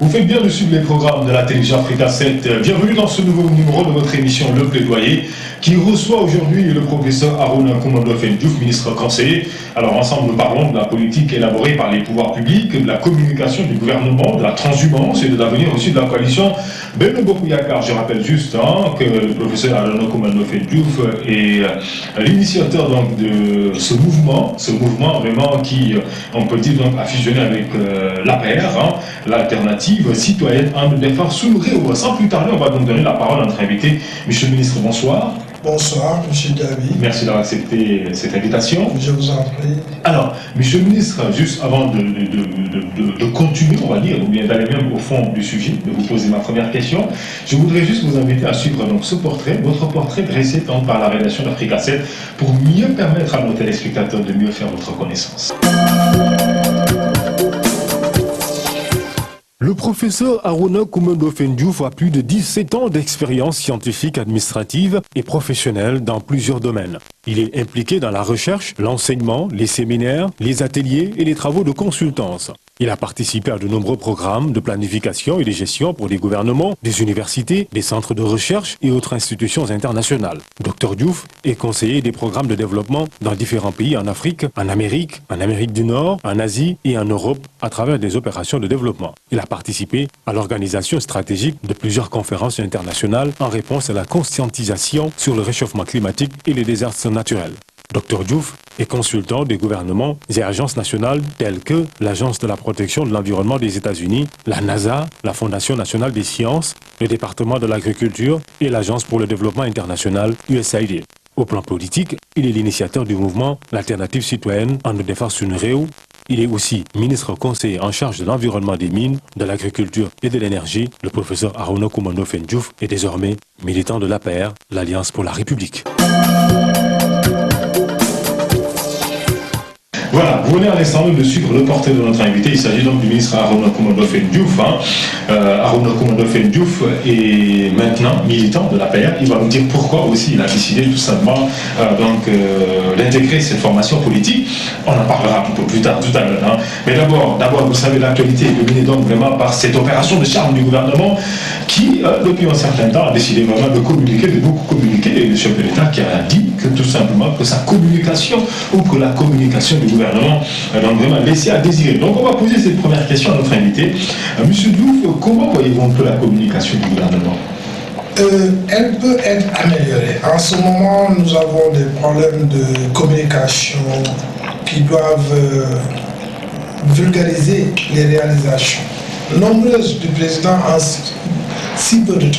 Vous faites bien de suivre les programmes de la télévision Africa 7. Bienvenue dans ce nouveau numéro de votre émission Le Plaidoyer, qui reçoit aujourd'hui le professeur Harouna Coumba-Ndoffène Diouf, ministre conseiller. Alors ensemble, nous parlons de la politique élaborée par les pouvoirs publics, de la communication du gouvernement, de la transhumance et de l'avenir aussi de la coalition Benno Bokk Yakaar. Je rappelle juste que le professeur Harouna Coumba-Ndoffène Diouf est l'initiateur donc de ce mouvement vraiment qui, on peut dire, donc, a fusionné avec l'APR, l'alternative citoyenne en défense sous le réeau. Sans plus tarder, on va donc donner la parole à notre invité. Monsieur le ministre, bonsoir. Bonsoir, monsieur David. Merci d'avoir accepté cette invitation. Je vous en prie. Alors, monsieur le ministre, juste avant de continuer, on va dire, ou bien d'aller même au fond du sujet, de vous poser ma première question, je voudrais juste vous inviter à suivre donc ce portrait, votre portrait dressé donc par la rédaction d'Africa 7, pour mieux permettre à nos téléspectateurs de mieux faire votre connaissance. Le professeur Harouna Coumba-Ndoffène Diouf a plus de 17 ans d'expérience scientifique, administrative et professionnelle dans plusieurs domaines. Il est impliqué dans la recherche, l'enseignement, les séminaires, les ateliers et les travaux de consultance. Il a participé à de nombreux programmes de planification et de gestion pour des gouvernements, des universités, des centres de recherche et autres institutions internationales. Dr Diouf est conseiller des programmes de développement dans différents pays en Afrique, en Amérique du Nord, en Asie et en Europe à travers des opérations de développement. Il a participé à l'organisation stratégique de plusieurs conférences internationales en réponse à la conscientisation sur le réchauffement climatique et les désastres naturels. Dr Diouf est consultant des gouvernements et agences nationales telles que l'Agence de la protection de l'environnement des États-Unis, la NASA, la Fondation nationale des sciences, le département de l'agriculture et l'Agence pour le développement international USAID. Au plan politique, il est l'initiateur du mouvement L'Alternative citoyenne en défense une réeau. Il est aussi ministre conseiller en charge de l'environnement, des mines, de l'agriculture et de l'énergie. Le professeur Harouna Coumba-Ndoffène Diouf est désormais militant de l'APR, l'Alliance pour la République. Voilà, vous venez à l'instant de suivre le portrait de notre invité. Il s'agit donc du ministre Harouna Coumba-Ndoffène Diouf. Harouna Coumba-Ndoffène Diouf est maintenant militant de l'APR. Il va nous dire pourquoi aussi il a décidé tout simplement d'intégrer cette formation politique. On en parlera un peu plus tard, tout à l'heure. Mais d'abord, vous savez, l'actualité est dominée donc vraiment par cette opération de charme du gouvernement qui, depuis un certain temps, a décidé vraiment de communiquer, de beaucoup communiquer. Et le chef de l'État qui a dit que tout simplement que sa communication ou que la communication du gouvernement donc vraiment laissé à désirer. Donc on va poser cette première question à notre invité. Monsieur Diouf, comment voyez-vous un peu la communication du gouvernement? Elle peut être améliorée. En ce moment, nous avons des problèmes de communication qui doivent vulgariser les réalisations nombreuses du président en si peu de temps.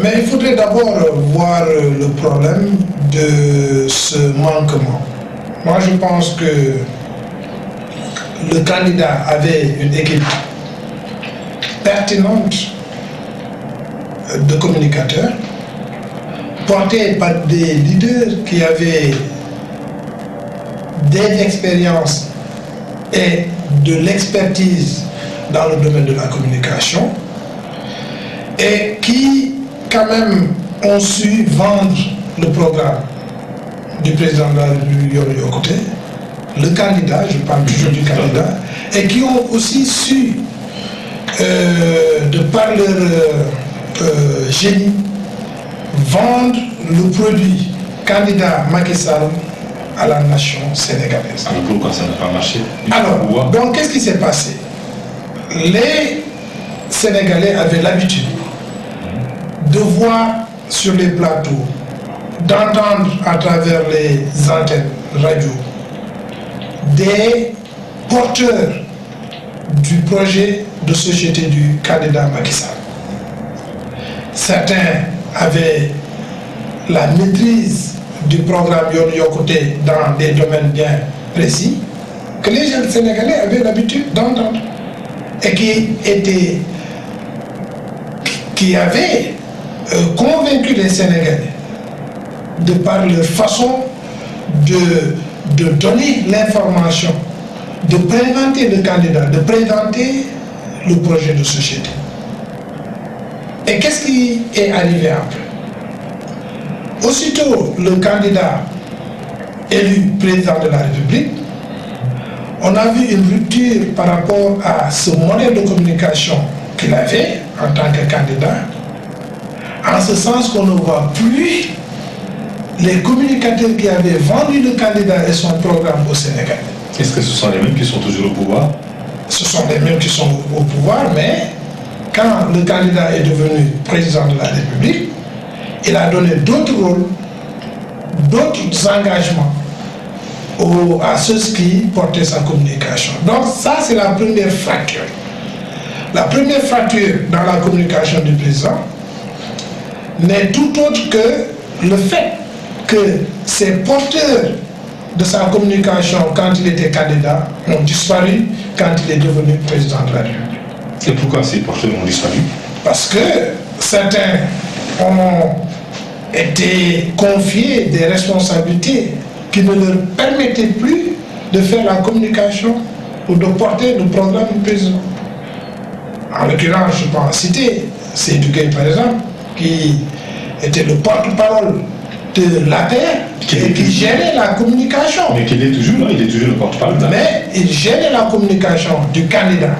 Mais il faudrait d'abord voir le problème de ce manquement. Moi, je pense que le candidat avait une équipe pertinente de communicateurs, portée par des leaders qui avaient des expériences et de l'expertise dans le domaine de la communication et qui, quand même, ont su vendre le programme du président de la République Yoro Côté, le candidat, je parle toujours du candidat, et qui ont aussi su, de par leur génie, vendre le produit candidat Macky Sall à la nation sénégalaise. Alors pourquoi ça n'a pas marché? Alors, donc qu'est-ce qui s'est passé? Les Sénégalais avaient l'habitude de voir sur les plateaux, d'entendre à travers les antennes radio des porteurs du projet de société du candidat Macky Sall. Certains avaient la maîtrise du programme Yoro Côté dans des domaines bien précis que les jeunes Sénégalais avaient l'habitude d'entendre et qui avaient convaincu les Sénégalais de par leur façon de donner l'information, de présenter le candidat, de présenter le projet de société. Et qu'est-ce qui est arrivé après? Aussitôt le candidat élu président de la République, on a vu une rupture par rapport à ce modèle de communication qu'il avait en tant que candidat, en ce sens qu'on ne voit plus les communicateurs qui avaient vendu le candidat et son programme au Sénégal. Est-ce que ce sont les mêmes qui sont toujours au pouvoir? Ce sont les mêmes qui sont au pouvoir, mais quand le candidat est devenu président de la République, il a donné d'autres rôles, d'autres engagements à ceux qui portaient sa communication. Donc ça, c'est la première fracture. La première fracture dans la communication du président n'est tout autre que le fait que ces porteurs de sa communication quand il était candidat ont disparu quand il est devenu président de la République. Et pourquoi ces porteurs ont disparu? Parce que certains ont été confiés des responsabilités qui ne leur permettaient plus de faire la communication ou de porter le programme du président. En l'occurrence, je peux en citer Seydou Gueye par exemple, qui était le porte-parole de l'APR et qui gérait la communication. Mais qu'il est toujours là, il est toujours le porte-parole. Mais il gérait la communication du candidat.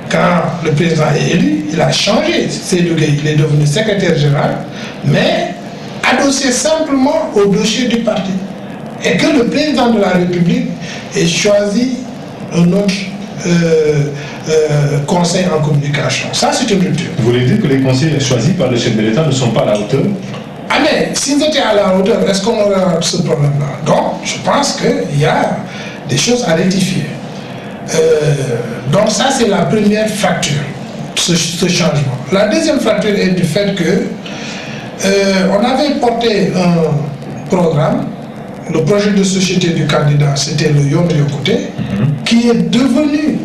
Quand le président est élu, il a changé. Seydou Gueye, il est devenu secrétaire général, mais adossé simplement au dossier du parti. Et que le président de la République ait choisi un autre conseil en communication. Ça, c'est une rupture. Vous voulez dire que les conseils choisis par le chef de l'État ne sont pas à la hauteur? Ah mais s'ils étaient à la hauteur, est-ce qu'on aurait ce problème-là? Donc, je pense qu'il y a des choses à rectifier. Donc ça, c'est la première fracture, ce changement. La deuxième fracture est du fait que on avait porté un programme, le projet de société du candidat, c'était le Yoon Yokkouté, qui est devenu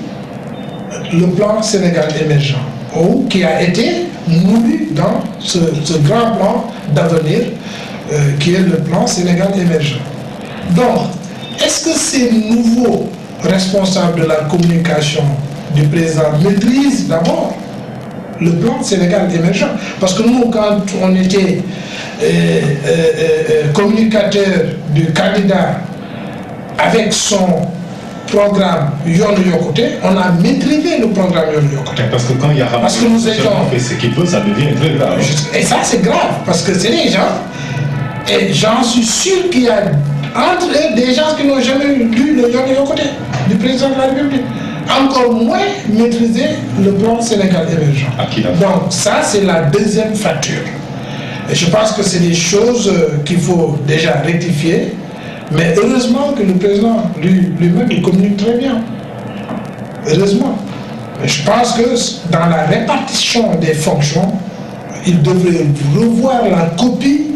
le plan Sénégal émergent, ou qui a été moulu dans ce grand plan d'avenir qui est le plan Sénégal émergent. Donc, est-ce que ces nouveaux responsables de la communication du président maîtrisent d'abord le plan Sénégal émergent? Parce que nous, quand on était communicateur du candidat avec son programme Yoon Yokkouté, on a maîtrisé le programme Yoon Yokkouté. Parce que quand il y a parce que nous étions fait ce qu'il peut, ça devient très grave. Et ça, c'est grave, parce que c'est des gens, et j'en suis sûr qu'il y a entre eux des gens qui n'ont jamais lu le Yoon Yokkouté du président de la République. Encore moins maîtriser le plan Sénégal émergent. Donc ça, c'est la deuxième fracture. Et je pense que c'est des choses qu'il faut déjà rectifier. Mais heureusement que le président lui-même il communique très bien. Heureusement. Mais je pense que dans la répartition des fonctions, il devrait revoir la copie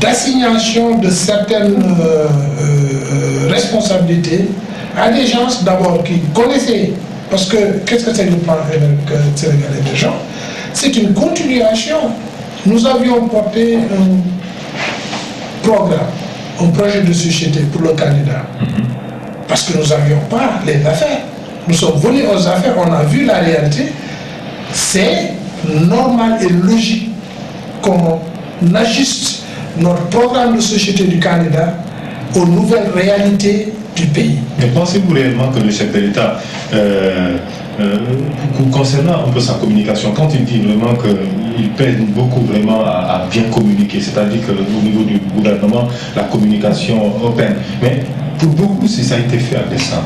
d'assignation de certaines responsabilités à des gens d'abord qui connaissaient. Parce que qu'est-ce que c'est le plan Sénégal émergent? C'est une continuation. Nous avions porté un programme, un projet de société pour le candidat. Parce que nous n'avions pas les affaires. Nous sommes venus aux affaires, on a vu la réalité. C'est normal et logique qu'on ajuste notre programme de société du candidat aux nouvelles réalités du pays. Mais pensez-vous réellement que le chef de l'État, concernant un peu sa communication, quand il dit vraiment qu'il peine beaucoup vraiment à bien communiquer, c'est-à-dire qu'au niveau du gouvernement, la communication peine, mais pour beaucoup, ça a été fait à dessein.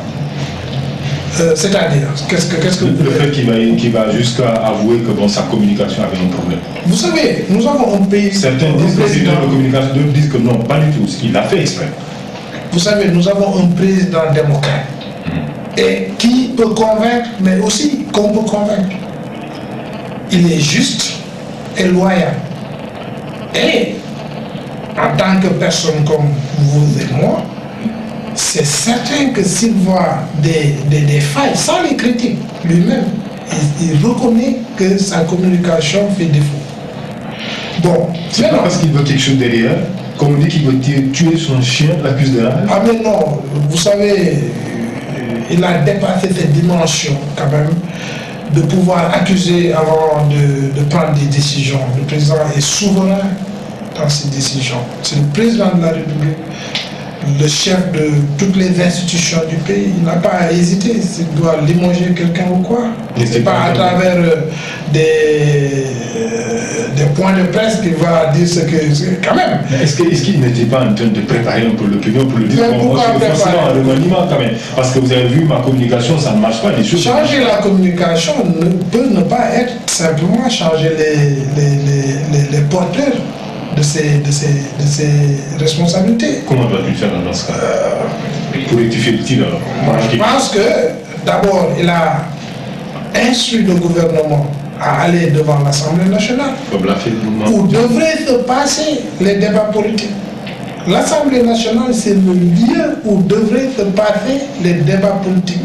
C'est-à-dire, qu'est-ce que le fait qu'il va jusqu'à avouer que bon, sa communication avait un problème. Vous savez, nous avons un pays... Certains disent que c'est de communication, d'autres disent que non, pas du tout, il l'a fait exprès. Vous savez, nous avons un président démocrate et qui peut convaincre, mais aussi qu'on peut convaincre. Il est juste et loyal. Et en tant que personne comme vous et moi, c'est certain que s'il voit des failles, sans les critiques, lui-même, il reconnaît que sa communication fait défaut. Bon, c'est pas parce qu'il veut quelque chose derrière, comme on dit qu'il veut tuer son chien, l'accuse de rage. Ah mais non, vous savez, il a dépassé cette dimension quand même de pouvoir accuser avant de prendre des décisions. Le président est souverain dans ses décisions. C'est le président de la République. le chef de toutes les institutions du pays. Il n'a pas à hésiter s'il doit limoger quelqu'un ou quoi. Ce n'est pas à travers des points de presse qu'il va dire ce que... Quand même. Est-ce qu'il n'était pas en train de préparer un peu l'opinion pour le dire? Pourquoi forcément un remaniement quand même. Parce que vous avez vu, ma communication, ça ne marche pas. Les choses... Changer la communication peut ne pas être simplement changer les porteurs de ces responsabilités. Comment doit-il faire dans ce cas pour rectifier le tir alors? Moi, je pense que d'abord, il a instruit le gouvernement à aller devant l'Assemblée nationale où devraient se passer les débats politiques. L'Assemblée nationale, c'est le lieu où devraient se passer les débats politiques.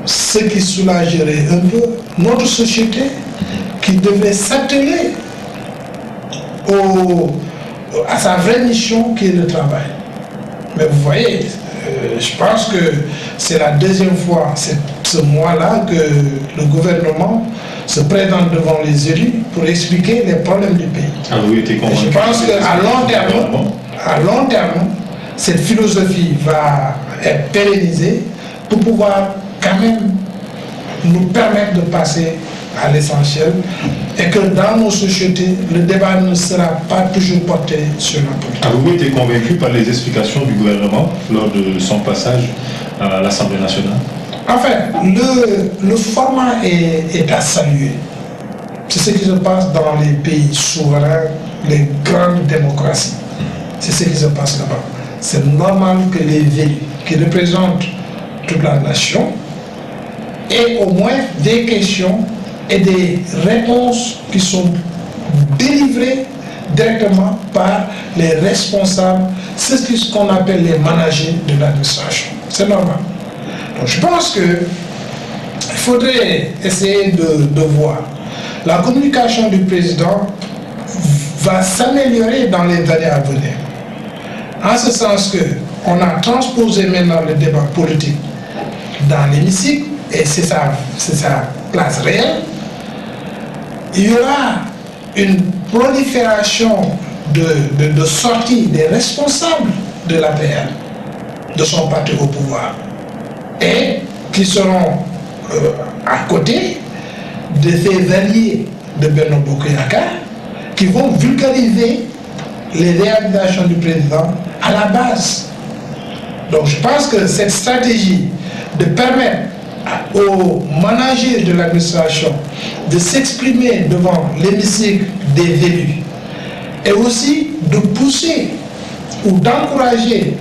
Ce qui soulagerait un peu notre société qui devrait s'atteler à sa vraie mission qui est le travail. Mais vous voyez, je pense que c'est la deuxième fois ce mois-là que le gouvernement se présente devant les élus pour expliquer les problèmes du pays. Ah oui, t'es convaincu. Et je pense qu'à long terme, cette philosophie va être pérennisée pour pouvoir quand même nous permettre de passer à l'essentiel et que dans nos sociétés, le débat ne sera pas toujours porté sur la politique. Avez-vous été convaincu par les explications du gouvernement lors de son passage à l'Assemblée nationale? Enfin, le format est à saluer. C'est ce qui se passe dans les pays souverains, les grandes démocraties. C'est ce qui se passe là-bas. C'est normal que les élus qui représentent toute la nation aient au moins des questions et des réponses qui sont délivrées directement par les responsables, c'est ce qu'on appelle les managers de l'administration. C'est normal. Donc je pense qu'il faudrait essayer de voir. La communication du président va s'améliorer dans les années à venir. En ce sens qu'on a transposé maintenant le débat politique dans l'hémicycle, et c'est sa place réelle. Il y aura une prolifération de sorties des responsables de l'APR, de son parti au pouvoir, et qui seront à côté de ses alliés de Benno Bokk Yakaar, qui vont vulgariser les réalisations du président à la base. Donc je pense que cette stratégie de permettre aux managers de l'administration de s'exprimer devant l'hémicycle des élus et aussi de pousser ou d'encourager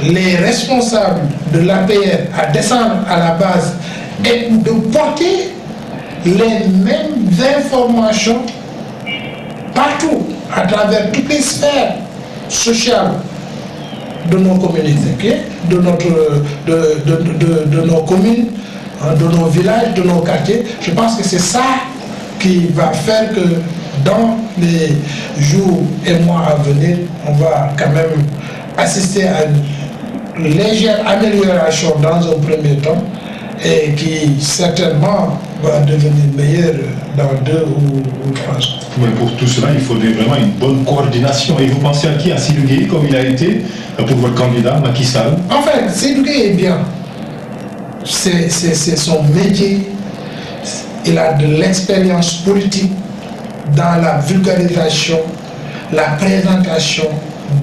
les responsables de l'APR à descendre à la base et de porter les mêmes informations partout, à travers toutes les sphères sociales de nos communautés, de nos communes, de nos villages, de nos quartiers. Je pense que c'est ça qui va faire que dans les jours et mois à venir, on va quand même assister à une légère amélioration dans un premier temps et qui certainement va devenir meilleure dans 2 ou 3 ans. Mais pour tout cela, il faudrait vraiment une bonne coordination. Et vous pensez à qui? À Seydou Gueye, comme il a été pour votre candidat, Macky Sall? Enfin, Seydou Gueye est bien. C'est son métier. Il a de l'expérience politique dans la vulgarisation, la présentation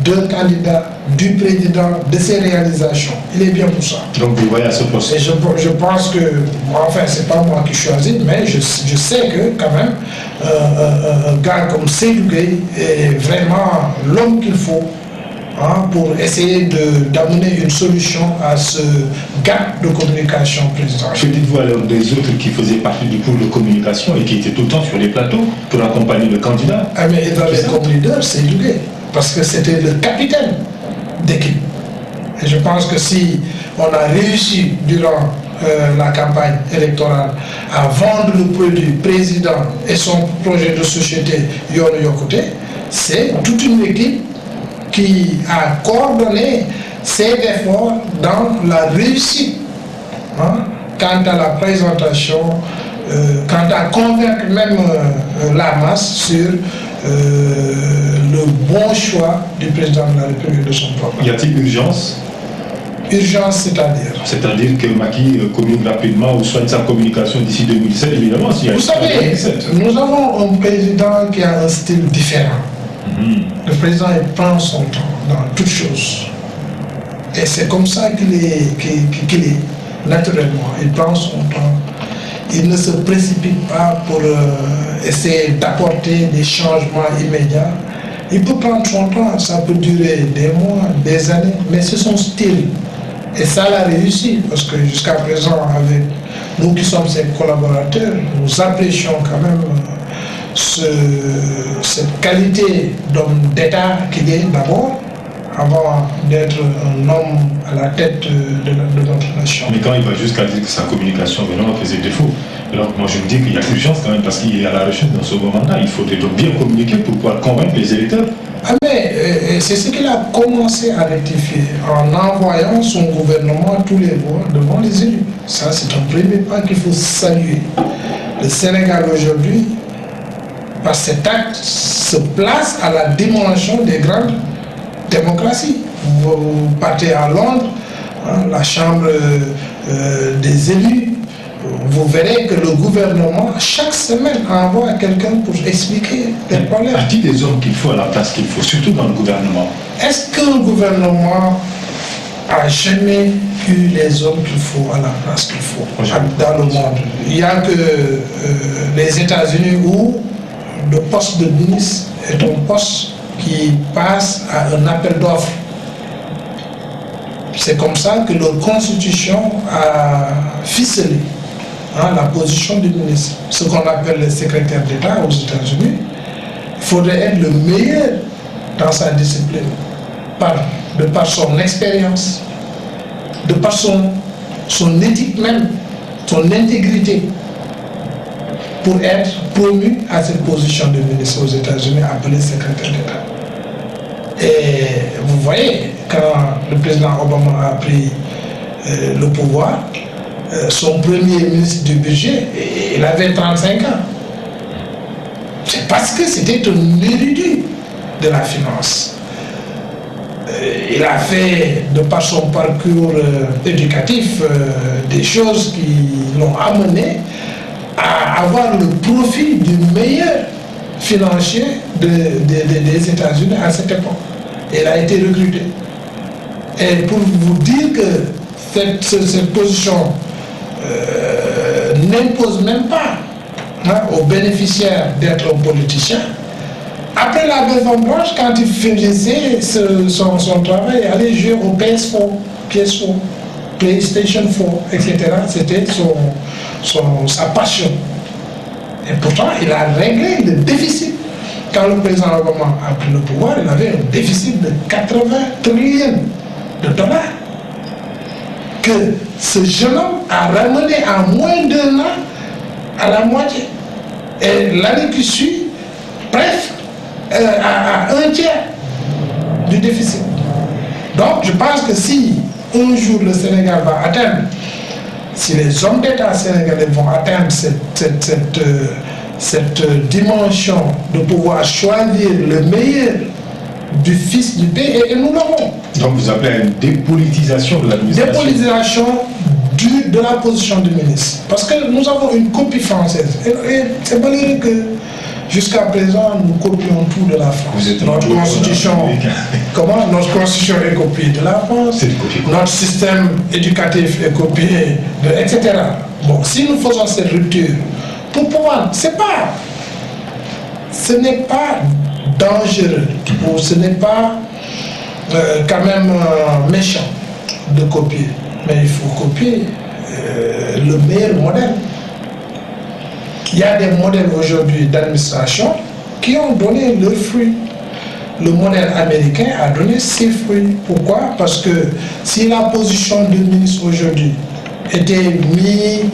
d'un candidat, du président, de ses réalisations. Il est bien pour ça. Donc vous voyez à ce poste. Et je pense que, enfin, c'est pas moi qui choisis, mais je sais que quand même, un gars comme Seydou Gueye est vraiment l'homme qu'il faut pour essayer d'amener une solution à ce gap de communication présidentielle. Que dites-vous alors des autres qui faisaient partie du pôle de communication et qui étaient tout le temps sur les plateaux pour accompagner le candidat? Ah, mais il avait comme leader Seydou Gueye, parce que c'était le capitaine d'équipe. Et je pense que si on a réussi durant la campagne électorale à vendre le produit président et son projet de société Yoonu Yokkute, c'est toute une équipe qui a coordonné ses efforts dans la réussite quant à la présentation, quant à convaincre même la masse sur le bon choix du président de la République de son programme. Y a-t-il urgence? Urgence, c'est-à-dire? C'est-à-dire que Macky communique rapidement ou soigne sa communication d'ici 2017, évidemment. Vous savez, nous avons un président qui a un style différent. Le président, il prend son temps dans toutes choses. Et c'est comme ça qu'il est, naturellement. Il prend son temps. Il ne se précipite pas pour essayer d'apporter des changements immédiats. Il peut prendre son temps, ça peut durer des mois, des années, mais c'est son style. Et ça l'a réussi, parce que jusqu'à présent, avec nous qui sommes ses collaborateurs, nous apprécions quand même cette qualité d'homme d'État qu'il est d'abord, avant d'être un homme à la tête de notre nation. Mais quand il va jusqu'à dire que sa communication vraiment faisait défaut, alors moi je me dis qu'il y a urgence quand même parce qu'il est à la recherche d'un second mandat. Il faudrait donc bien communiquer pour pouvoir convaincre les électeurs. Ah mais c'est ce qu'il a commencé à rectifier en envoyant son gouvernement tous les mois devant les élus. Ça c'est un premier pas qu'il faut saluer. Le Sénégal aujourd'hui, par cet acte, se place à la dimension des grandes démocraties. Vous partez à Londres, hein, la chambre des élus, vous verrez que le gouvernement, chaque semaine, envoie quelqu'un pour expliquer les problèmes. A-t-il des hommes qu'il faut à la place qu'il faut, surtout dans le gouvernement? Est-ce qu'un gouvernement a jamais eu les hommes qu'il faut à la place qu'il faut dans le monde? Il n'y a que les États-Unis où le poste de ministre est un poste qui passe à un appel d'offres. C'est comme ça que leur constitution a ficelé la position du ministre. Ce qu'on appelle le secrétaire d'État aux États-Unis, il faudrait être le meilleur dans sa discipline, de par son expérience, de par son éthique même, son intégrité, pour être promu à cette position de ministre aux États-Unis, appelé secrétaire d'État. Et vous voyez, quand le président Obama a pris le pouvoir, son premier ministre du budget, il avait 35 ans. C'est parce que c'était un érudit de la finance. Il a fait, de par son parcours éducatif, des choses qui l'ont amené à avoir le profil du meilleur financier des États-Unis à cette époque. Il a été recruté. Et pour vous dire que cette position n'impose même pas aux bénéficiaires d'être un politicien, après la maison blanche, quand il finissait son travail, il allait jouer au PS4, PlayStation 4, etc. C'était sa passion. Et pourtant, il a réglé le déficit. Quand le président Obama a pris le pouvoir, il avait un déficit de 80 trillions de dollars. Que ce jeune homme a ramené en moins d'un an à la moitié. Et l'année qui suit, presque à un tiers du déficit. Donc je pense que si un jour le Sénégal va atteindre, si les hommes d'État sénégalais vont atteindre cette dimension de pouvoir choisir le meilleur du fils du pays, et nous l'aurons. Donc vous appelez à une dépolitisation de l'administration? Dépolitisation de la position du ministre. Parce que nous avons une copie française. Et c'est malheureux que jusqu'à présent, nous copions tout de la France. Notre constitution, notre constitution est copiée de la France, notre système éducatif est copié, etc. Bon, si nous faisons cette rupture, pour pouvoir, ce n'est pas dangereux, ou ce n'est pas quand même méchant de copier, mais il faut copier le meilleur modèle. Il y a des modèles aujourd'hui d'administration qui ont donné leurs fruits. Le modèle américain a donné ses fruits. Pourquoi? Parce que si la position du ministre aujourd'hui était mise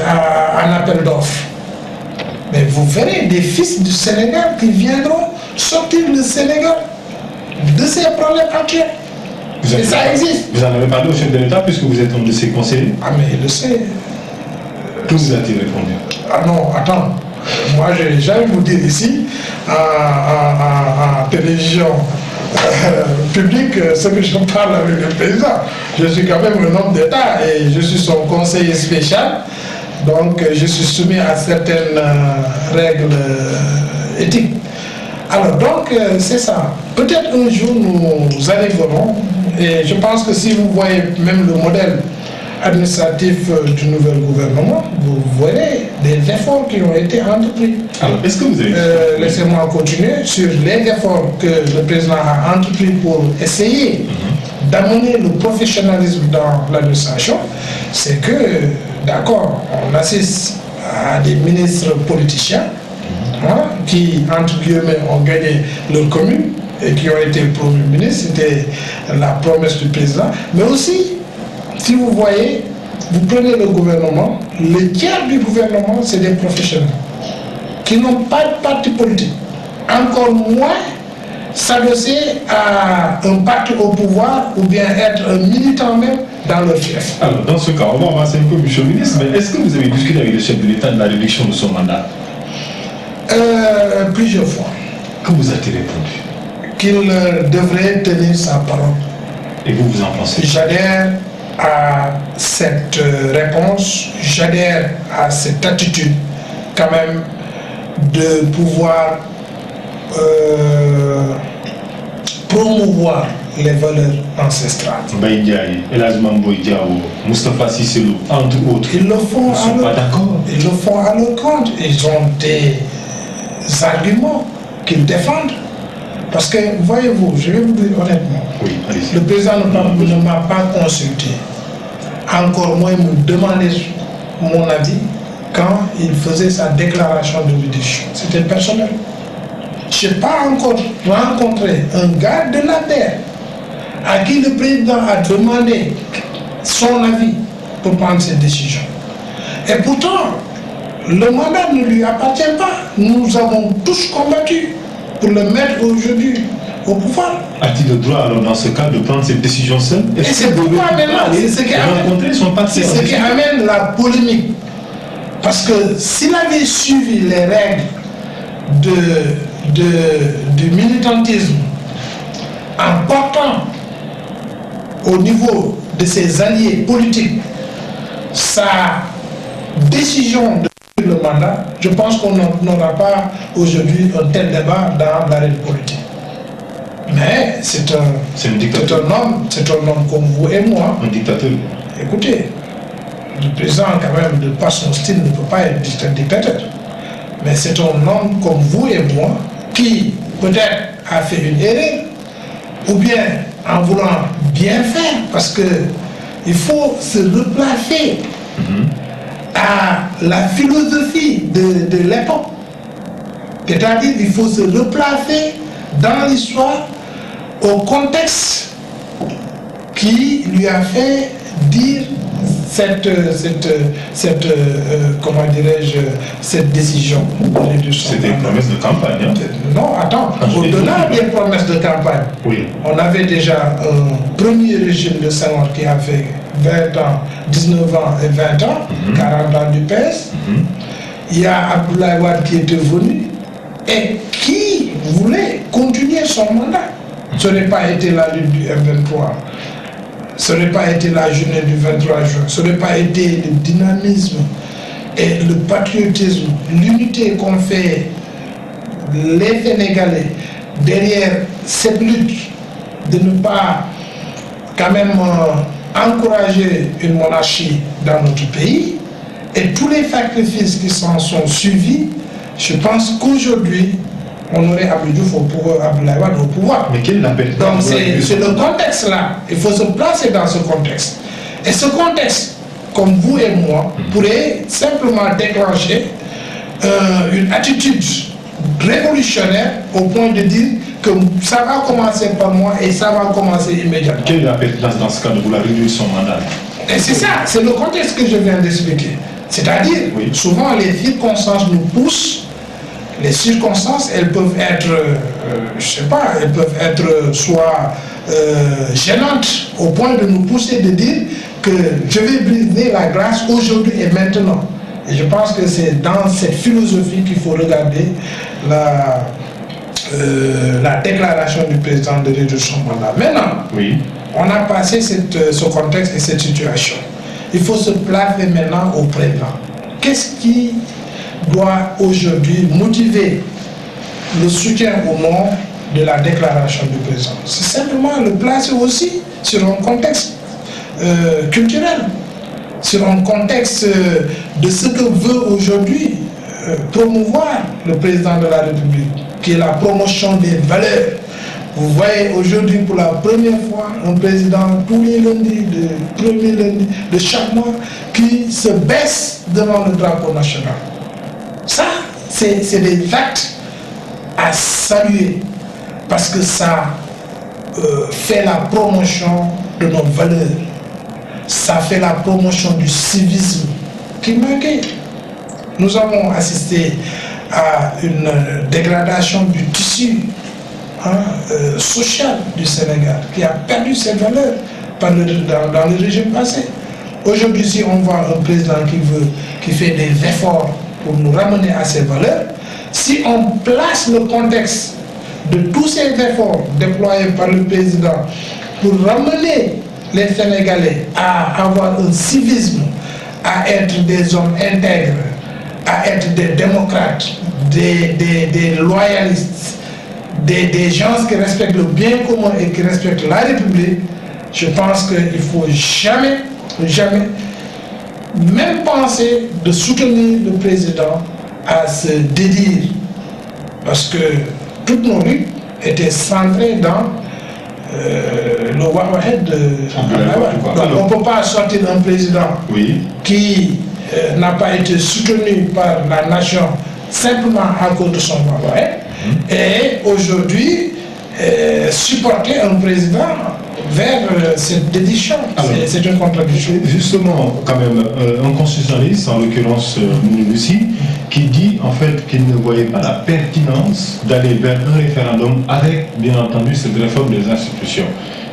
en appel d'offres, mais vous verrez des fils du Sénégal qui viendront sortir le Sénégal de ces problèmes actuels. Et ça existe. Vous en avez parlé au chef de l'État puisque vous êtes un de ses conseillers? Ah mais il le sait. Tout vous a-t-il répondu? Ah non, attends. Moi, je vais jamais vous dire ici, en télévision publique ce que je parle avec le président. Je suis quand même un homme d'État et je suis son conseiller spécial. Donc je suis soumis à certaines règles éthiques. Alors donc c'est ça. Peut-être un jour nous arriverons, et je pense que si vous voyez même le modèle administratif du nouvel gouvernement, vous verrez des efforts qui ont été entrepris. Alors, est-ce que vous avez... Laissez-moi continuer sur les efforts que le président a entrepris pour essayer d'amener le professionnalisme dans l'administration. C'est que, d'accord, on assiste à des ministres politiciens qui, entre guillemets, ont gagné leur commune et qui ont été promus ministres. C'était la promesse du président. Mais aussi, si vous voyez, vous prenez le gouvernement, le tiers du gouvernement, c'est des professionnels qui n'ont pas de parti politique. Encore moins s'adosser à un parti au pouvoir ou bien être un militant même dans leur fief. Alors, dans ce cas, on va avancer un peu, monsieur le ministre, mais est-ce que vous avez discuté avec le chef de l'État de la réduction de son mandat? Plusieurs fois. Que vous a-t-il répondu? Qu'il devrait tenir sa parole. Et vous, vous en pensez? J'adhère à cette réponse, j'adhère à cette attitude quand même de pouvoir promouvoir les valeurs ancestrales. Mbaye Ndiaye, El Hadji Mame Boye Diao, Moustapha Cissé Lo, entre autres, ils le font ne sont pas d'accord. Ils le font à leur compte. Ils ont des arguments qu'ils défendent. Parce que, voyez-vous, je vais vous dire honnêtement, Oui, allez-y. le président ne m'a pas consulté. Encore moins me demander mon avis quand il faisait sa déclaration de réduction. C'était personnel. Je n'ai pas encore rencontré un gars de la terre à qui le président a demandé son avis pour prendre cette décision. Et pourtant, le mandat ne lui appartient pas. Nous avons tous combattu pour le mettre aujourd'hui au pouvoir. A-t-il le droit, alors, dans ce cas, de prendre cette décision seule? Et c'est pourquoi maintenant, c'est ce qui amène la polémique. Parce que s'il avait suivi les règles du militantisme en portant au niveau de ses alliés politiques sa décision de le mandat, je pense qu'on n'aura pas aujourd'hui un tel débat dans l'arène politique. Mais c'est un homme comme vous et moi. Un dictateur. Écoutez, le président, quand même, de par son style, ne peut pas être un dictateur. Mais c'est un homme comme vous et moi qui, peut-être, a fait une erreur, ou bien en voulant bien faire, parce qu'il faut se replacer à la philosophie de l'époque. C'est-à-dire qu'il faut se replacer dans l'histoire au contexte qui lui a fait dire comment dirais-je, cette décision. C'était une promesse de campagne. Hein? Non, attends, au-delà des promesses de campagne, oui. On avait déjà un premier régime de Senghor qui a fait 20 ans, 19 ans et 20 ans, 40 ans du PS. Il y a Abdoulaye Wade qui était venu et qui voulait continuer son mandat. Ce n'est pas été la lutte du M23. Ce n'est pas été la journée du 23 juin, ce n'est pas été le dynamisme et le patriotisme, l'unité qu'ont fait les Sénégalais derrière cette lutte de ne pas quand même encourager une monarchie dans notre pays et tous les sacrifices qui s'en sont suivis. Je pense qu'aujourd'hui, on aurait Abdou Diouf au pouvoir, Abdoulaye Wade au pouvoir. Mais quel appel? Donc c'est le contexte là. Il faut se placer dans ce contexte. Et ce contexte, comme vous et moi, pourrait simplement déclencher une attitude révolutionnaire au point de dire que ça va commencer par moi et ça va commencer immédiatement. Quel appel dans ce cas de vouloir réduire son mandat? Et c'est ça, c'est le contexte que je viens d'expliquer. C'est-à-dire, souvent les circonstances nous poussent. Les circonstances, elles peuvent être, je sais pas, elles peuvent être soit gênantes au point de nous pousser de dire que je vais briser la grâce aujourd'hui et maintenant. Et je pense que c'est dans cette philosophie qu'il faut regarder la déclaration du président de réduire son mandat. Maintenant, Oui. on a passé ce contexte et cette situation. Il faut se placer maintenant au présent. Qu'est-ce qui doit aujourd'hui motiver le soutien ou non de la déclaration du président? C'est simplement le placer aussi sur un contexte culturel, sur un contexte de ce que veut aujourd'hui promouvoir le président de la République, qui est la promotion des valeurs. Vous voyez aujourd'hui pour la première fois un président tous les lundis, le premier lundi de chaque mois, qui se baisse devant le drapeau national. Ça, c'est des actes à saluer, parce que ça fait la promotion de nos valeurs. Ça fait la promotion du civisme qui manquait. Nous avons assisté à une dégradation du tissu social du Sénégal, qui a perdu ses valeurs dans le régime passé. Aujourd'hui, si on voit un président qui fait des efforts pour nous ramener à ces valeurs, si on place le contexte de tous ces efforts déployés par le président pour ramener les Sénégalais à avoir un civisme, à être des hommes intègres, à être des démocrates, des loyalistes, des gens qui respectent le bien commun et qui respectent la République, je pense qu'il ne faut jamais, même penser de soutenir le président à se dédire. Parce que toutes nos luttes étaient centrées dans le Wawahed de donc on ne peut pas sortir un président qui n'a pas été soutenu par la nation simplement à cause de son Wawahed et aujourd'hui supporter un président vers cette dédition. C'est une contradiction. Justement, quand même, un constitutionnaliste, en l'occurrence Mounouloussi, qui dit en fait qu'il ne voyait pas la pertinence d'aller vers un référendum avec, bien entendu, cette réforme des institutions,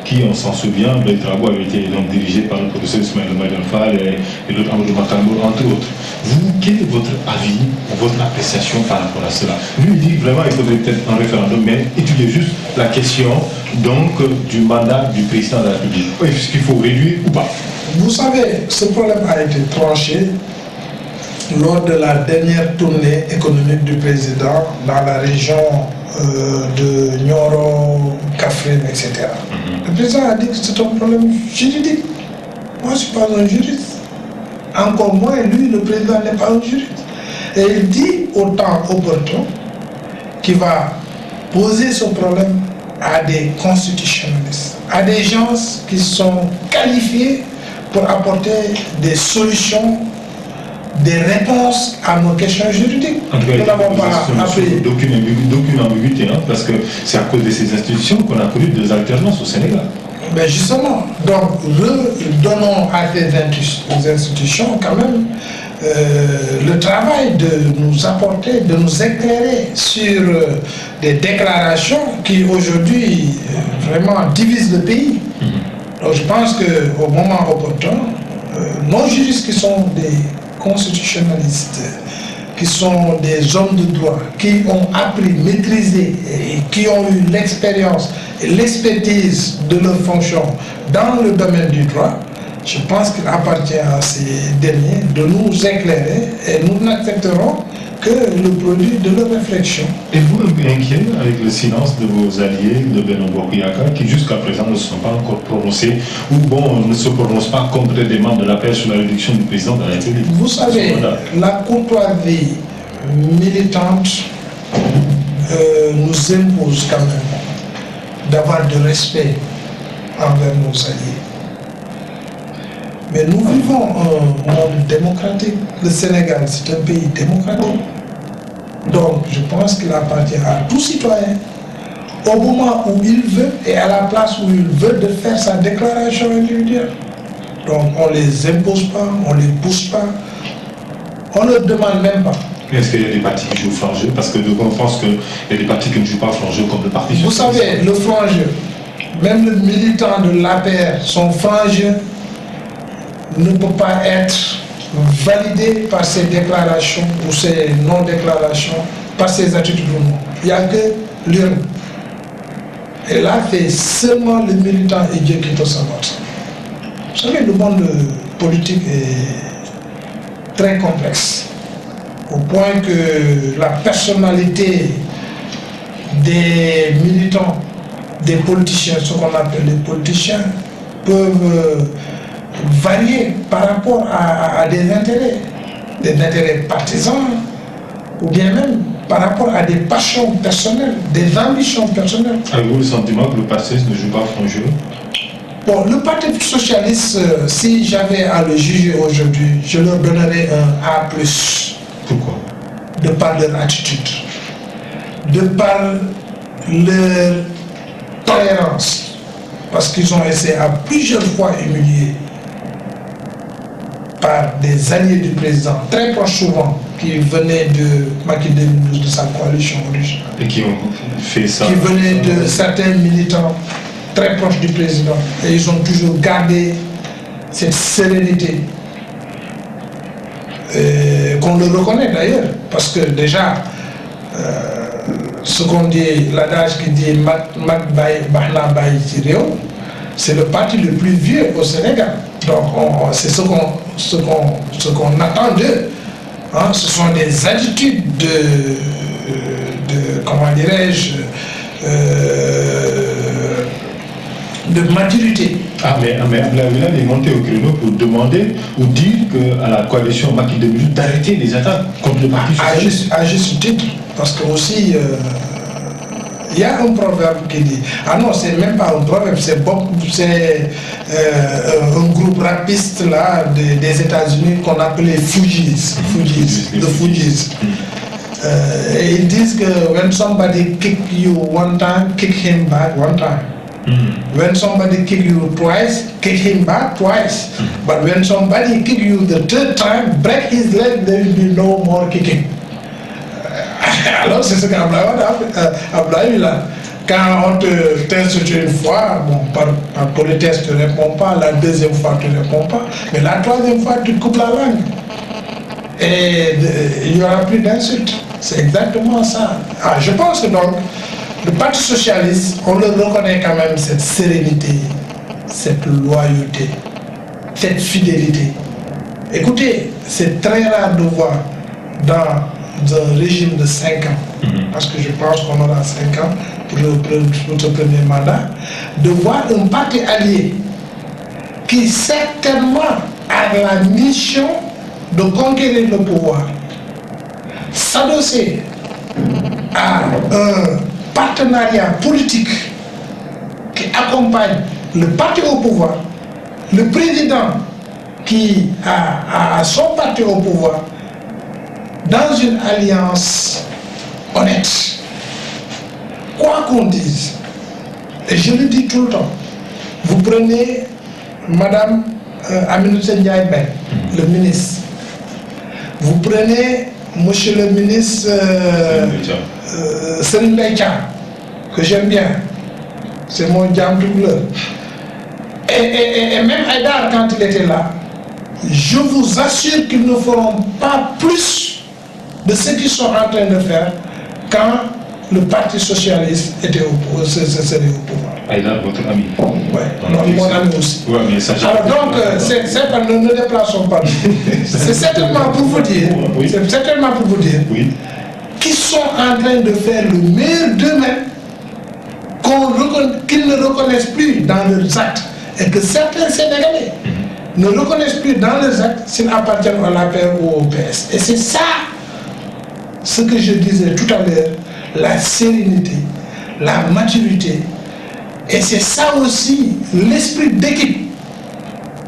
qui, on s'en souvient, les travaux avaient été donc dirigés par le professeur Ismaël Madian Fall et l'autre Amadou Makambo, entre autres. Vous, quel est votre avis, votre appréciation par rapport à cela? Lui, il dit vraiment qu'il faudrait peut-être un référendum, mais étudier juste la question donc du mandat du président de la République. Est-ce qu'il faut réduire ou pas? Vous savez, ce problème a été tranché lors de la dernière tournée économique du président dans la région de Nioro, Kaffrine, etc. Le président a dit que c'est un problème juridique. Moi, je ne suis pas un juriste. Encore moins, lui, le président n'est pas un juriste. Et il dit au temps opportun qu'il va poser ce problème à des constitutionnalistes, à des gens qui sont qualifiés pour apporter des solutions, des réponses à nos questions juridiques. Nous n'avons pas appris d'aucune ambiguïté, parce que c'est à cause de ces institutions qu'on a connu des alternances au Sénégal. Mais justement, donc redonnons à ces institutions quand même le travail de nous apporter, de nous éclairer sur des déclarations qui aujourd'hui vraiment divisent le pays. Donc je pense qu'au moment opportun, nos juristes qui sont des constitutionnalistes, qui sont des hommes de droit, qui ont appris, maîtrisé et qui ont eu l'expérience et l'expertise de leur fonction dans le domaine du droit, je pense qu'il appartient à ces derniers de nous éclairer et nous n'accepterons que le produit de leur réflexion. Êtes-vous un peu inquiet avec le silence de vos alliés de Benno Bokk Yakaar qui jusqu'à présent ne se sont pas encore prononcés ou ne se prononcent pas contre des membres de l'appel sur la réduction du président de la République? Vous savez, la courtoisie militante nous impose quand même d'avoir du respect envers nos alliés. Mais nous vivons un monde démocratique. Le Sénégal, c'est un pays démocratique. Donc, je pense qu'il appartient à tout citoyen, au moment où il veut et à la place où il veut, de faire sa déclaration individuelle. Donc, on ne les impose pas, on ne les pousse pas, on ne leur demande même pas. Est-ce qu'il y a des partis qui jouent franc jeu? Parce que on pense qu'il y a des partis qui ne jouent pas franc jeu comme le parti. Vous savez, le franc jeu, même le militant de l'APR, son franc jeu ne peut pas être validé par ses déclarations ou ses non-déclarations, par ses attitudes ou non. Il n'y a que l'urne. Et là, c'est seulement le militant et Dieu qui te sabote. Vous savez, le monde politique est très complexe, au point que la personnalité des militants, des politiciens, ce qu'on appelle les politiciens, peuvent varier par rapport à des intérêts partisans, ou bien même par rapport à des passions personnelles, des ambitions personnelles. Avez-vous le sentiment que le Parti ne joue pas son jeu? Bon, le Parti socialiste, si j'avais à le juger aujourd'hui, je leur donnerais un A+. Pourquoi? De par leur attitude, de par leur tolérance, parce qu'ils ont essayé à plusieurs fois humilier par des alliés du président, très proches souvent, qui venaient de Macky 2012, de sa coalition originale. Et qui ont fait ça? Qui venaient de certains militants très proches du président. Et ils ont toujours gardé cette sérénité. Qu'on le reconnaît d'ailleurs, parce que déjà, ce qu'on dit, l'adage qui dit c'est le parti le plus vieux au Sénégal. Donc c'est ce qu'on attend d'eux. Hein, ce sont des attitudes de comment dirais-je, de maturité. Ah mais Abdoulaye est monté au créneau pour demander ou dire à la coalition Macky 2012 d'arrêter les attaques contre le Parti socialiste. À juste titre, parce que aussi il y a un proverbe qui dit, ah non, c'est même pas un proverbe, c'est un groupe rapiste là des États-Unis qu'on appelait Fujis, the Fujis. Et ils disent que when somebody kick you one time, kick him back one time. When somebody kick you twice, kick him back twice. But when somebody kick you the third time, break his leg, there will be no more kicking. Alors c'est ce qu'Abdoulaye là. Quand on te teste une fois, bon, par politesse tu ne réponds pas, la deuxième fois tu ne réponds pas, mais la troisième fois tu coupes la langue. Et il n'y aura plus d'insultes. C'est exactement ça. Ah, je pense que donc, le Parti socialiste, on le reconnaît quand même cette sérénité, cette loyauté, cette fidélité. Écoutez, c'est très rare de voir dans un régime de 5 ans, parce que je pense qu'on aura 5 ans pour notre premier mandat, de voir un parti allié qui certainement a la mission de conquérir le pouvoir, s'adosser à un partenariat politique qui accompagne le parti au pouvoir, le président qui a son parti au pouvoir, dans une alliance honnête. Quoi qu'on dise, et je le dis tout le temps, vous prenez Madame Aminata Ndiaye Ben, le ministre, vous prenez Monsieur le ministre Serigne Mbaye Thiam, que j'aime bien, c'est mon diable doubleur, et même Aïdar quand il était là, je vous assure qu'ils ne feront pas plus de ce qu'ils sont en train de faire quand le Parti socialiste serait au pouvoir. Aïdar, votre ami. Oui, mon ami aussi. Ouais, mais ça, alors donc, ne déplaçons pas. C'est certainement pour vous dire, oui, qu'ils sont en train de faire le meilleur d'eux-mêmes, qu'ils ne reconnaissent plus dans leurs actes, et que certains Sénégalais ne reconnaissent plus dans leurs actes s'ils appartiennent à la paix ou au PS. Et c'est ça ce que je disais tout à l'heure, la sérénité, la maturité, et c'est ça aussi l'esprit d'équipe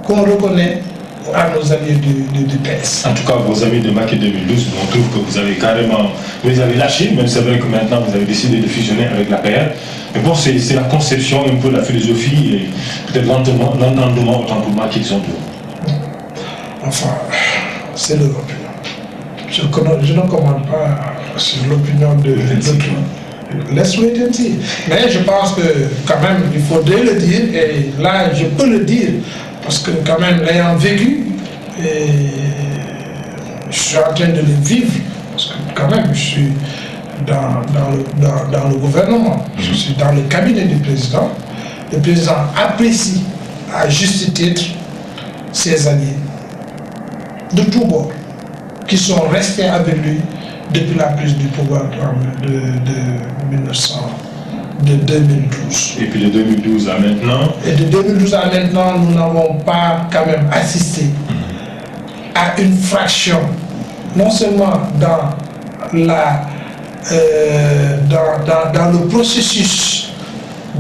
qu'on reconnaît à nos amis du PS. En tout cas, vos amis de Macky 2012, on trouve que vous avez lâché, même c'est vrai que maintenant vous avez décidé de fusionner avec la PR. Mais bon, c'est la conception, un peu la philosophie, et peut-être l'entendement autant pour moi qu'ils ont tout. Enfin, c'est leur opinion. Je ne commande pas sur l'opinion de l'autre. Let's wait and see. Mais je pense que quand même, il faudrait le dire, et là je peux le dire, parce que quand même, l'ayant vécu, et je suis en train de le vivre, parce que quand même, je suis dans le gouvernement, je suis dans le cabinet du président. Le président apprécie à juste titre ses alliés de tous bords qui sont restés avec lui depuis la prise du pouvoir de 2012. Et puis de 2012 à maintenant. Et de 2012 à maintenant, nous n'avons pas quand même assisté à une fraction, non seulement dans le processus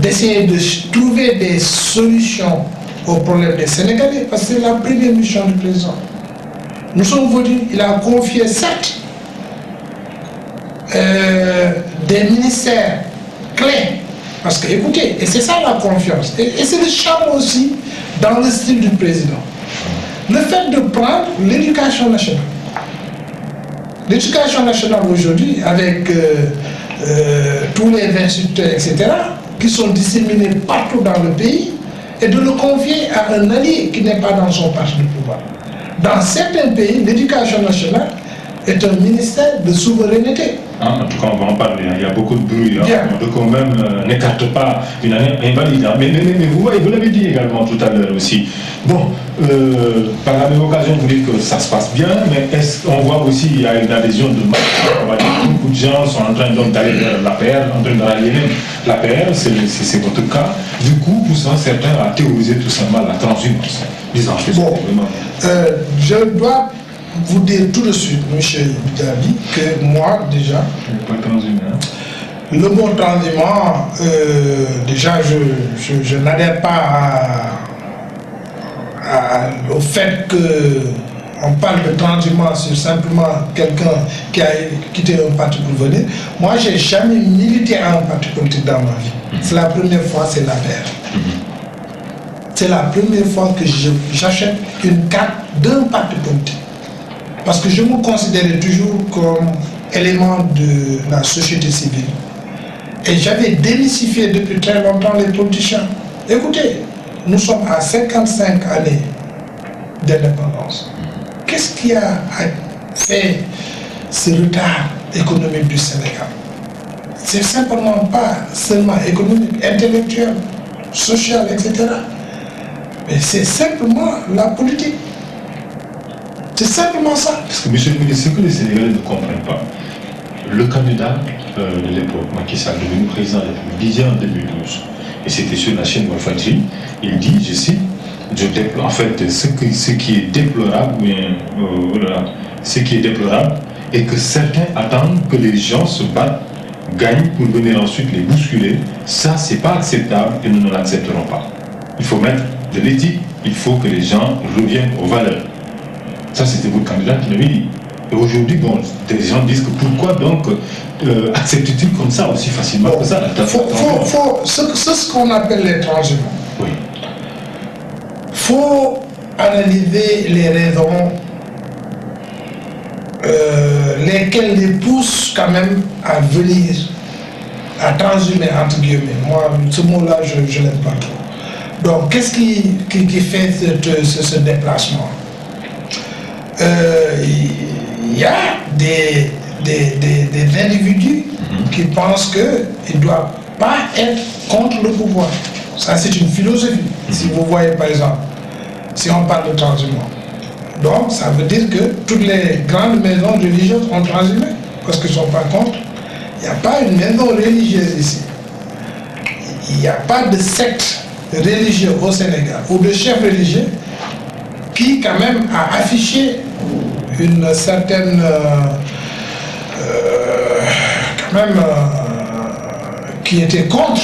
d'essayer de trouver des solutions aux problèmes des Sénégalais, parce que c'est la première mission du président. Nous sommes venus, il a confié 7 des ministères clés. Parce que, écoutez, et c'est ça la confiance. Et c'est le charme aussi dans le style du président. Le fait de prendre l'éducation nationale. L'éducation nationale aujourd'hui, avec tous les instituteurs, etc., qui sont disséminés partout dans le pays, et de le confier à un allié qui n'est pas dans son parti de pouvoir. Dans certains pays, l'éducation nationale est un ministère de souveraineté. En tout cas, on va en parler. Il y a beaucoup de bruit. Donc, on même n'écarte pas une année invalide. Mais vous l'avez dit également tout à l'heure aussi. Bon, par la même occasion, vous dites que ça se passe bien, mais est-ce qu'on voit aussi qu'il y a une adhésion de masse? On va dire que beaucoup de gens sont en train d'aller vers l'APR, en train d'allier même l'APR, c'est votre cas. Du coup, poussant certains à théoriser tout simplement la transhumance. Disons, je dois vous dire tout de suite, M. Bidjabi, que moi, déjà, le mot transhumant, déjà, je n'adhère pas au fait qu'on parle de transhumance sur simplement quelqu'un qui a quitté un parti pour venir. Moi, je n'ai jamais milité à un parti politique dans ma vie. C'est la première fois, c'est l'affaire. C'est la première fois que j'achète une carte d'un parti politique. Parce que je me considérais toujours comme élément de la société civile. Et j'avais démystifié depuis très longtemps les politiciens. Écoutez, nous sommes à 55 années d'indépendance. Qu'est-ce qui a fait ce retard économique du Sénégal? C'est simplement pas seulement économique, intellectuel, social, etc. Mais c'est simplement la politique. C'est simplement ça. Parce que, monsieur le ministre, ce que les Sénégalais ne comprennent pas, le candidat de l'époque, Macky Sall, devenu président de la République, disait en 2012, et c'était sur la chaîne Walfadjri, il dit, je cite, en fait, ce qui est déplorable, ce qui est déplorable, est que certains attendent que les gens se battent, gagnent pour venir ensuite les bousculer. Ça, c'est pas acceptable et nous ne l'accepterons pas. Il faut mettre de l'éthique, il faut que les gens reviennent aux valeurs. Ça, c'était votre candidat qui l'avait dit. Et aujourd'hui, bon, des gens disent que pourquoi donc accepte-t-il comme ça aussi facilement que ça? C'est ce qu'on appelle les transhumants. Oui. Il faut analyser les raisons lesquelles les poussent quand même à venir, à transhumer, entre guillemets. Moi, ce mot-là, je ne l'aime pas trop. Donc, qu'est-ce qui fait ce déplacement? Il y a des individus qui pensent qu'ils ne doivent pas être contre le pouvoir. Ça, c'est une philosophie. Si vous voyez, par exemple, si on parle de transhumance, donc ça veut dire que toutes les grandes maisons religieuses ont transhumé parce qu'ils ne sont pas contre. Il n'y a pas une maison religieuse ici. Il n'y a pas de secte religieuse au Sénégal ou de chef religieux qui quand même a affiché une certaine qui était contre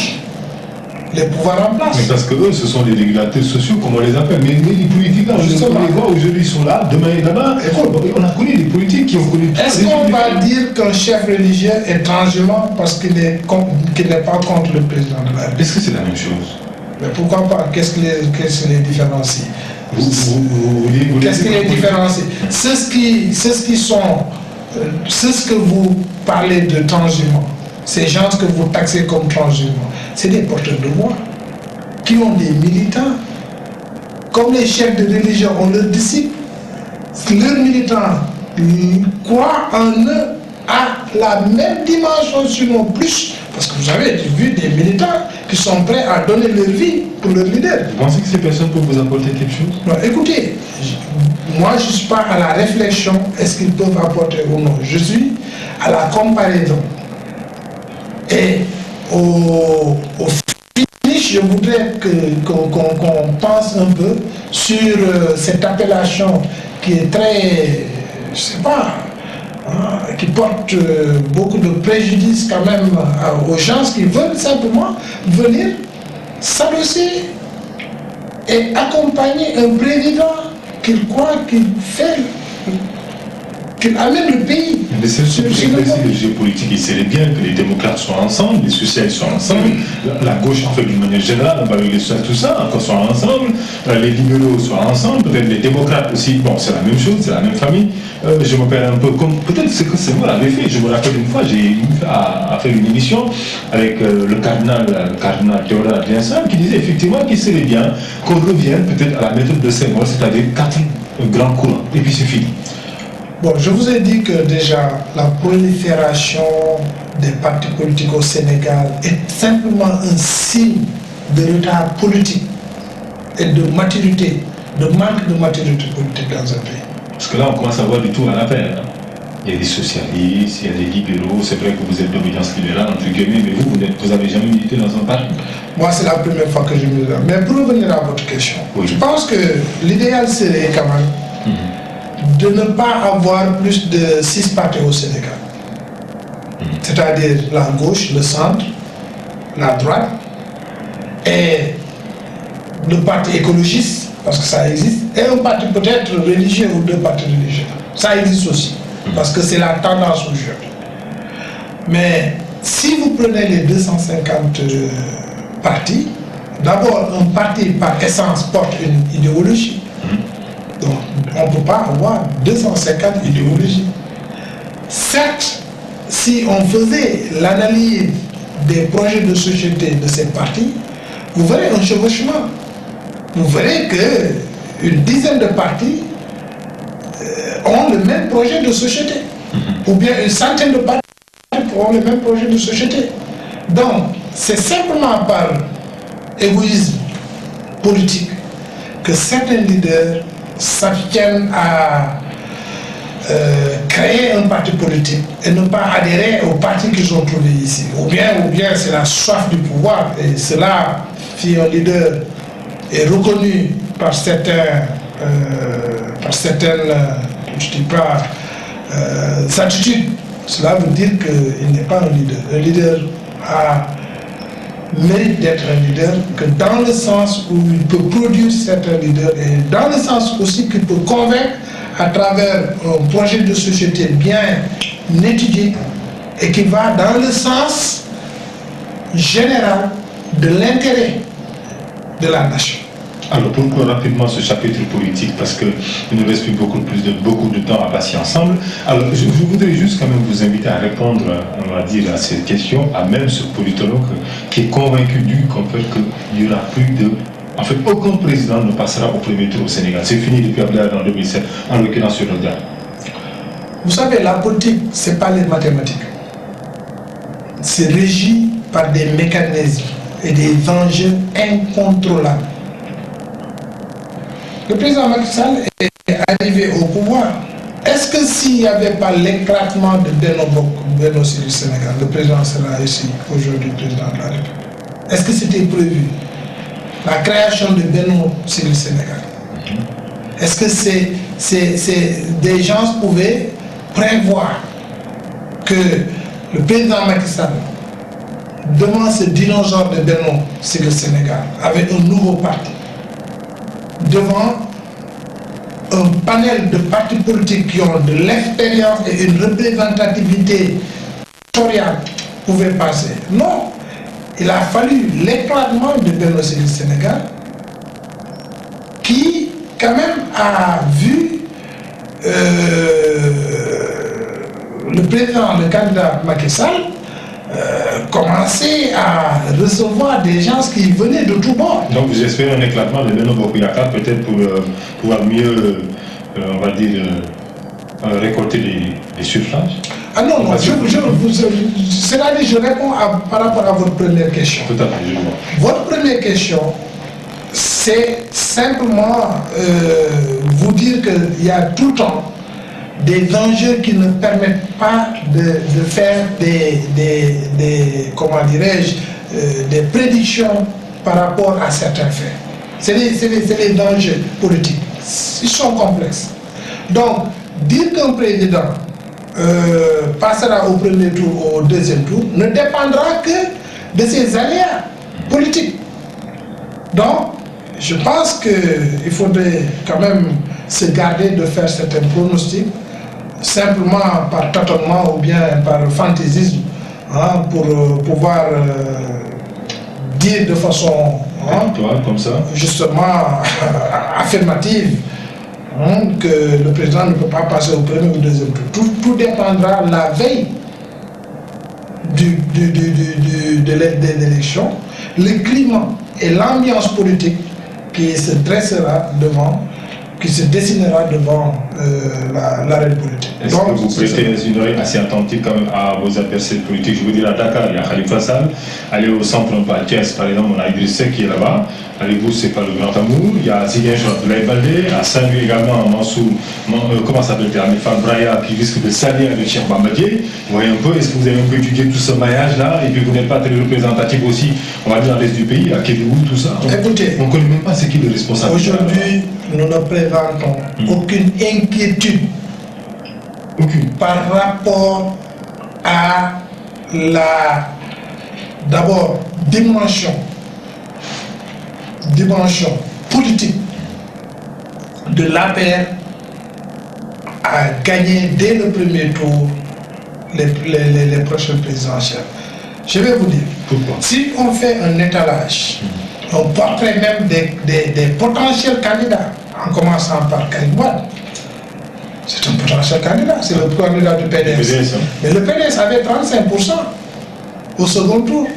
les pouvoirs en place. Mais parce que eux, ce sont les régulateurs sociaux, comme on les appelle. Mais les politiques, on les voit aujourd'hui, ils sont là, demain et là-bas. On a connu des politiques qui ont connu... Est-ce qu'on va dire qu'un chef religieux est transhumant parce qu'il n'est pas contre le président de la République? Est-ce que c'est la même chose? Mais pourquoi pas? Qu'est-ce qui les différencie? Qu'est-ce qui les différencie? C'est ce que vous parlez de transhumants. Ces gens que vous taxez comme transhumants, c'est des porteurs de voix qui ont des militants. Comme les chefs de religion ont leurs disciples, leurs militants croient en eux à la même dimension, sinon plus. Parce que vous avez vu des militants qui sont prêts à donner leur vie pour leur leader. Vous pensez que ces personnes peuvent vous apporter quelque chose? Non, écoutez, moi je ne suis pas à la réflexion, est-ce qu'ils peuvent apporter ou non. Je suis à la comparaison. Et au finish, je voudrais qu'on pense un peu sur cette appellation qui est très, je ne sais pas, qui porte beaucoup de préjudice quand même aux gens qui veulent simplement venir s'adosser et accompagner un président qu'il croit qu'il fait, qu'il amène le pays. Mais c'est le jeu politique, il sait bien que les démocrates sont ensemble, les socialistes sont ensemble, la gauche en fait d'une manière générale, on va les socialistes, tout ça, encore sont ensemble, les libéraux sont ensemble, peut-être les démocrates aussi, bon c'est la même chose, c'est la même famille. Je me perds un peu comme, peut-être c'est que c'est vous l'avez fait, je me rappelle une fois, j'ai eu à faire une émission avec le cardinal Théodore Adrien qui disait effectivement qu'il serait bien qu'on revienne peut-être à la méthode de Senghor, c'est-à-dire 4 grands courants, et puis c'est fini. Bon, je vous ai dit que déjà la prolifération des partis politiques au Sénégal est simplement un signe de retard politique et de maturité, de manque de maturité politique dans un pays. Parce que là, on commence à voir du tout à la paix. Il y a des socialistes, il y a des libéraux, c'est vrai que vous êtes d'obédience libérale, entre guillemets, mais vous n'avez jamais milité dans un parti. Moi, c'est la première fois que je milite. Mais pour revenir à votre question, oui. Je pense que l'idéal serait quand même de ne pas avoir plus de 6 partis au Sénégal. C'est-à-dire la gauche, le centre, la droite, et le parti écologiste, parce que ça existe, et un parti peut-être religieux ou 2 partis religieux. Ça existe aussi, parce que c'est la tendance aujourd'hui. Mais si vous prenez les 250 partis, d'abord un parti par essence porte une idéologie. Donc on ne peut pas avoir 250 idéologies. Certes, si on faisait l'analyse des projets de société de ces partis, vous verrez un chevauchement. Vous verrez qu'une dizaine de partis ont le même projet de société. Ou bien une centaine de partis ont le même projet de société. Donc, c'est simplement par égoïsme politique que certains leaders s'abstiennent à créer un parti politique et ne pas adhérer au parti qu'ils ont trouvé ici. Ou bien c'est la soif du pouvoir. Et cela, si un leader est reconnu par certaines, je dis pas, attitudes, cela veut dire qu'il n'est pas un leader. Un leader mérite d'être un leader que dans le sens où il peut produire certains leaders et dans le sens aussi qu'il peut convaincre à travers un projet de société bien étudié et qui va dans le sens général de l'intérêt de la nation. Alors pourquoi rapidement ce chapitre politique, parce qu'il nous reste plus beaucoup de temps à passer ensemble. Alors je voudrais juste quand même vous inviter à répondre, on va dire, à cette question, à même ce politologue qui est convaincu qu'en fait qu'il n'y aura plus de... En fait, aucun président ne passera au premier tour au Sénégal. C'est fini depuis Abdoulaye en 2007, en l'occurrence sur le gars. Vous savez, la politique, ce n'est pas les mathématiques. C'est régi par des mécanismes et des enjeux incontrôlables. Le président Macky Sall est arrivé au pouvoir. Est-ce que s'il n'y avait pas l'éclatement de Benno Siggil Sénégal, le président sera ici aujourd'hui président de la République? Est-ce que c'était prévu? La création de Benno Siggil Sénégal. Est-ce que des gens pouvaient prévoir que le président Macky Sall, devant ce dinosaure de Benno Siggil Sénégal, avec un nouveau parti, devant un panel de partis politiques qui ont de l'expérience et une représentativité territoriale pouvait passer? Non, il a fallu l'éclatement de Benno Siggil Sénégal qui quand même a vu le président, le candidat Macky Sall commencer à recevoir des gens qui venaient de tous bords. Donc vous espérez un éclatement de Benno Bokk Yakaar peut-être pour pouvoir mieux, on va dire, récolter les suffrages? Ah non, non, c'est-à-dire je réponds par rapport à votre première question. Tout à fait, je vois. Votre première question, c'est simplement vous dire qu'il y a tout le temps des enjeux qui ne permettent pas de faire des comment dirais-je, des prédictions par rapport à certains faits. C'est les enjeux politiques. Ils sont complexes. Donc, dire qu'un président passera au premier tour ou au deuxième tour ne dépendra que de ses aléas politiques. Donc, je pense qu'il faudrait quand même se garder de faire certains pronostics simplement par tâtonnement ou bien par fantaisisme, hein, pour pouvoir dire de façon comme ça, justement affirmative, hein, que le président ne peut pas passer au premier ou au deuxième tour. Tout dépendra la veille de l'élection, le climat et l'ambiance politique qui se dressera devant, qui se dessinera devant l'arène politique. Est-ce que vous prêtez une oreille assez attentive quand même à vos adversaires politiques? Je veux dire, à Dakar, il y a Khalifa Sall. Allez au centre, à Thiès, par exemple, on a Idriss Seck qui est là-bas. Allez, vous, c'est pas le grand amour. Il y a Ziguinchor, Abdoulaye Baldé. À Saint-Louis également, Mansour, comment s'appelle, Anifan Braya, qui risque de s'allier avec Cheikh Bamba Dièye. Vous voyez un peu, est-ce que vous avez un peu étudié tout ce maillage-là? Et puis vous n'êtes pas très représentatif aussi, on va dire, dans l'est du pays, à Kédougou, tout ça. Écoutez, on ne connaît même pas ce qui est le responsable. Aujourd'hui, nous ne présentons aucune inquiétude par rapport à la, d'abord, dimension politique de l'APR à gagner dès le premier tour les prochaines présidentielles. Je vais vous dire, pourquoi? Si on fait un étalage, un portrait même des potentiels candidats, en commençant par Karim Wade, c'est un potentiel candidat, c'est le candidat du PDS. Mais le PDS avait 35% au second tour.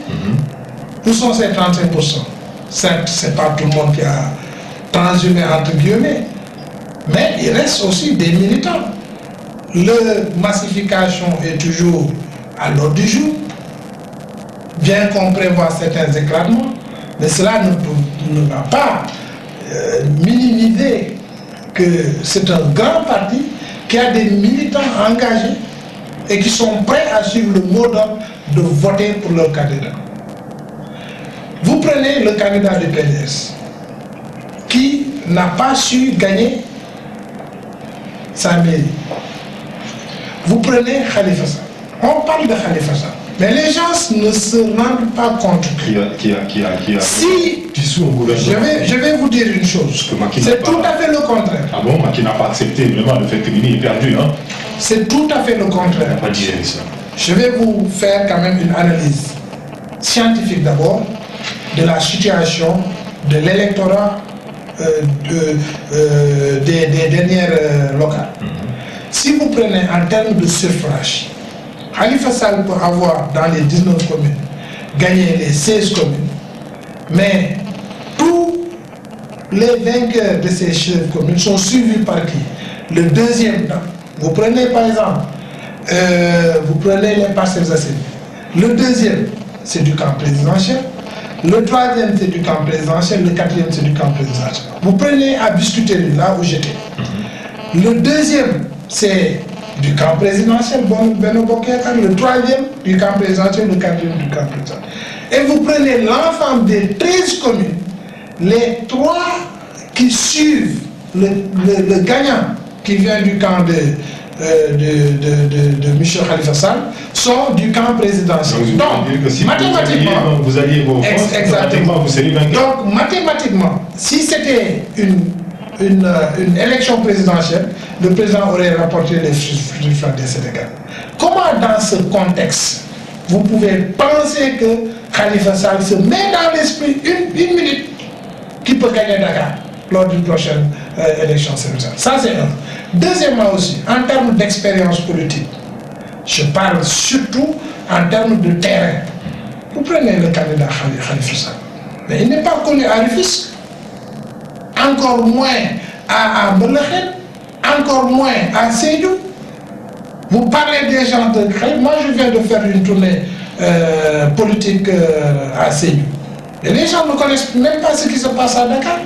Où sont ces 35%? Certes, ce n'est pas tout le monde qui a transhumé entre guillemets, mais il reste aussi des militants. La massification est toujours à l'ordre du jour, bien qu'on prévoit certains éclatements, mais cela ne va pas minimiser que c'est un grand parti qui a des militants engagés et qui sont prêts à suivre le mot d'ordre de voter pour leur candidat. Vous prenez le candidat du PDS qui n'a pas su gagner sa mairie. Vous prenez Khalifa Sall. On parle de Khalifa Sall. Mais les gens ne se rendent pas compte. Si je vais vous dire une chose, c'est tout à fait le contraire. Ah bon, qui n'a pas accepté vraiment le fait que Mini est perdu, hein? C'est tout à fait le contraire. Pas digéré ça. Je vais vous faire quand même une analyse scientifique d'abord de la situation de l'électorat des dernières locales. Si vous prenez en termes de suffrage, Khalifa Sall peut avoir dans les 19 communes gagné les 16 communes, mais tous les vainqueurs de ces 16 communes sont suivis par qui? Le deuxième temps. Vous prenez par exemple, vous prenez les Parcelles Assainies. Le deuxième, c'est du camp présidentiel. Le troisième, c'est du camp présidentiel. Le quatrième, c'est du camp présidentiel. Vous prenez à Biscuiterie, là où j'étais. Le deuxième, c'est du camp présidentiel, Benno Bokk Yakaar. Le troisième, du camp présidentiel. Le quatrième, du camp présidentiel. Et vous prenez l'ensemble des 13 communes, les 3 qui suivent le gagnant qui vient du camp de M. Khalifa Sall sont du camp présidentiel. Donc, si mathématiquement, vous alliez vos forces, exactement. Vous seriez vainqueur. Donc, mathématiquement, si c'était une élection présidentielle, le président aurait rapporté les résultats des Sénégal. Comment, dans ce contexte, vous pouvez penser que Khalifa Sall se met dans l'esprit une minute qui peut gagner Dakar lors d'une prochaine élection sénatoriale? Ça, c'est un. Deuxièmement aussi, en termes d'expérience politique, je parle surtout en termes de terrain. Vous prenez le candidat Khalifa Sall, mais il n'est pas connu à Rufisque, encore moins à Mbelakhen, encore moins à Sédhiou, Vous parlez des gens de Cré. Moi, je viens de faire une tournée politique à Sénou. Et les gens ne connaissent même pas ce qui se passe à Dakar.